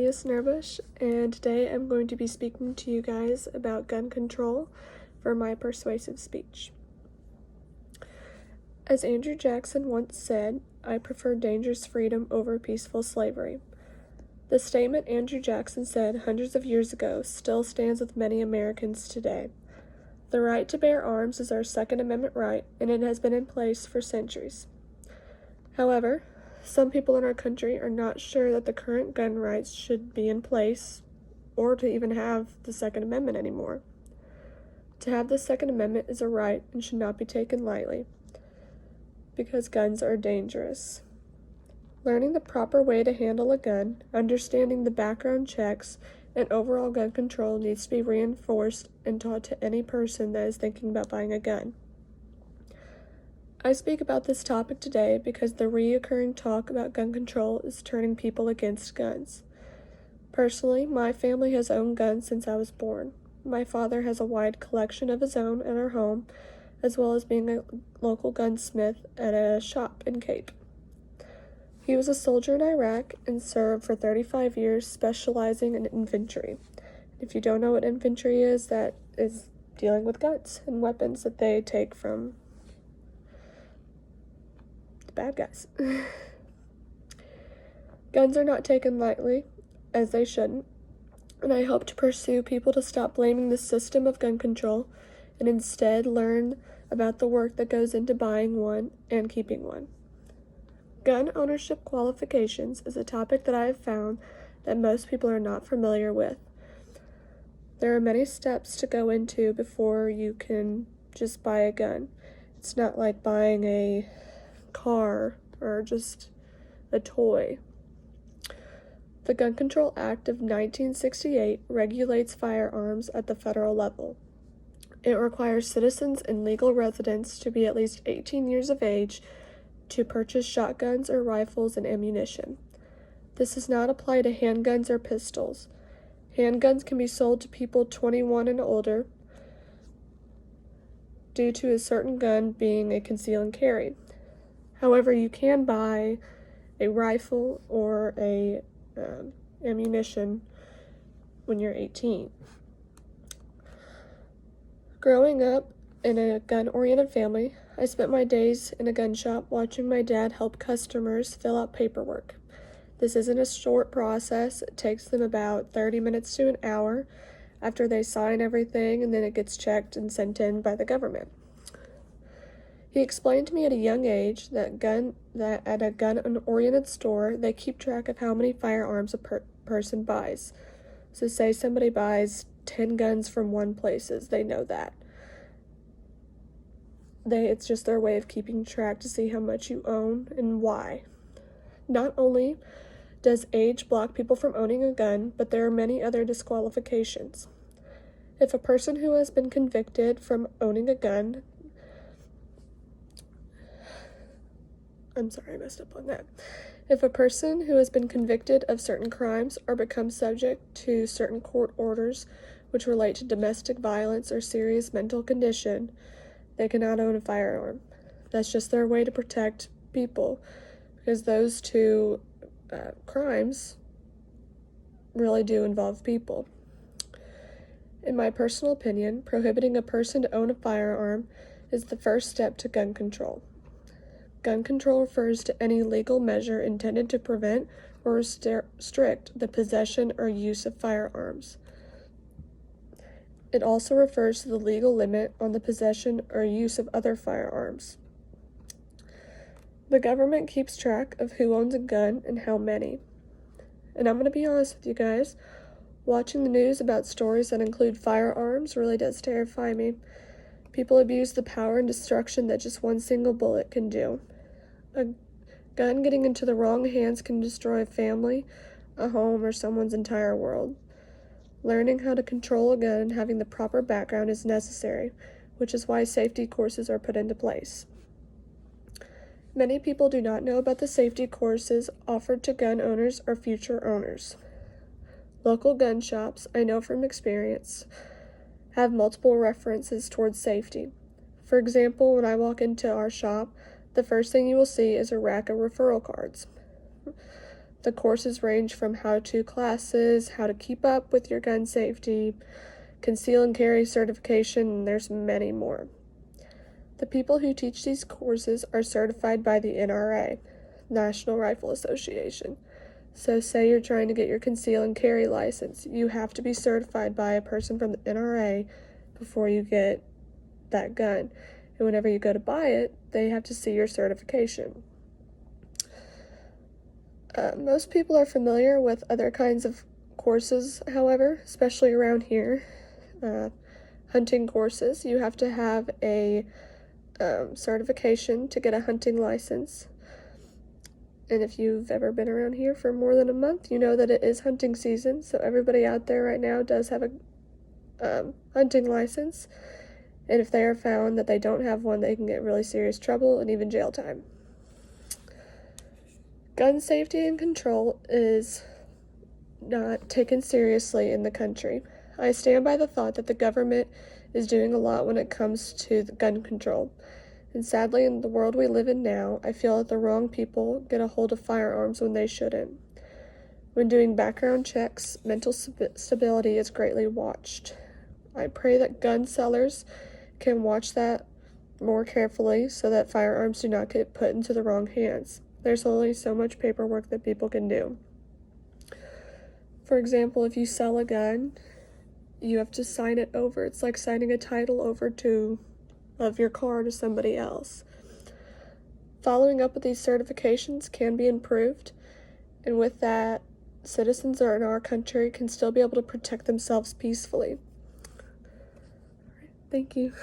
Nerbush, and today I'm going to be speaking to you guys about gun control for my persuasive speech. As Andrew Jackson once said, I prefer dangerous freedom over peaceful slavery. The statement Andrew Jackson said hundreds of years ago still stands with many Americans today. The right to bear arms is our Second Amendment right, and it has been in place for centuries. However, some people in our country are not sure that the current gun rights should be in place or to even have the Second Amendment anymore. To have the Second Amendment is a right and should not be taken lightly because guns are dangerous. Learning the proper way to handle a gun, understanding the background checks, and overall gun control needs to be reinforced and taught to any person that is thinking about buying a gun. I speak about this topic today because the reoccurring talk about gun control is turning people against guns. Personally, my family has owned guns since I was born. My father has a wide collection of his own at our home, as well as being a local gunsmith at a shop in Cape. He was a soldier in Iraq and served for 35 years specializing in infantry. If you don't know what infantry is, that is dealing with guns and weapons that they take from bad guys. Guns are not taken lightly, as they shouldn't, and I hope to pursue people to stop blaming the system of gun control and instead learn about the work that goes into buying one and keeping one. Gun ownership qualifications is a topic that I have found that most people are not familiar with. There are many steps to go into before you can just buy a gun. It's not like buying a car or just a toy. The Gun Control Act of 1968 regulates firearms at the federal level. It requires citizens and legal residents to be at least 18 years of age to purchase shotguns or rifles and ammunition. This does not apply to handguns or pistols. Handguns can be sold to people 21 and older due to a certain gun being a conceal and carry. However, you can buy a rifle or a ammunition when you're 18. Growing up in a gun-oriented family, I spent my days in a gun shop watching my dad help customers fill out paperwork. This isn't a short process. It takes them about 30 minutes to an hour after they sign everything, and then it gets checked and sent in by the government. He explained to me at a young age that at a gun-oriented store, they keep track of how many firearms a person buys. So say somebody buys 10 guns from one places, they know that. It's just their way of keeping track to see how much you own and why. Not only does age block people from owning a gun, but there are many other disqualifications. If a person who has been convicted from owning a gun, I messed up on that. If a person who has been convicted of certain crimes or becomes subject to certain court orders which relate to domestic violence or serious mental condition, they cannot own a firearm. That's just their way to protect people, because those two crimes really do involve people. In my personal opinion, prohibiting a person to own a firearm is the first step to gun control. Gun control refers to any legal measure intended to prevent or restrict the possession or use of firearms. It also refers to the legal limit on the possession or use of other firearms. The government keeps track of who owns a gun and how many. And I'm going to be honest with you guys, watching the news about stories that include firearms really does terrify me. People abuse the power and destruction that just one single bullet can do. A gun getting into the wrong hands can destroy a family, a home, or someone's entire world. Learning how to control a gun and having the proper background is necessary, which is why safety courses are put into place. Many people do not know about the safety courses offered to gun owners or future owners. Local gun shops, I know from experience, have multiple references towards safety. For example, when I walk into our shop, the first thing you will see is a rack of referral cards. The courses range from how-to classes, how to keep up with your gun safety, conceal and carry certification, and there's many more. The people who teach these courses are certified by the NRA, National Rifle Association. So say you're trying to get your conceal and carry license, you have to be certified by a person from the NRA before you get that gun. And whenever you go to buy it, they have to see your certification. Most people are familiar with other kinds of courses, however, especially around here. Hunting courses, you have to have a certification to get a hunting license. And if you've ever been around here for more than a month, you know that it is hunting season, so everybody out there right now does have a hunting license. And if they are found that they don't have one, they can get really serious trouble and even jail time. Gun safety and control is not taken seriously in the country. I stand by the thought that the government is doing a lot when it comes to the gun control. And sadly, in the world we live in now, I feel that the wrong people get a hold of firearms when they shouldn't. When doing background checks, mental stability is greatly watched. I pray that gun sellers can watch that more carefully so that firearms do not get put into the wrong hands. There's only so much paperwork that people can do. For example, if you sell a gun, you have to sign it over. It's like signing a title over of your car to somebody else. Following up with these certifications can be improved, and with that, citizens in our country can still be able to protect themselves peacefully. Thank you.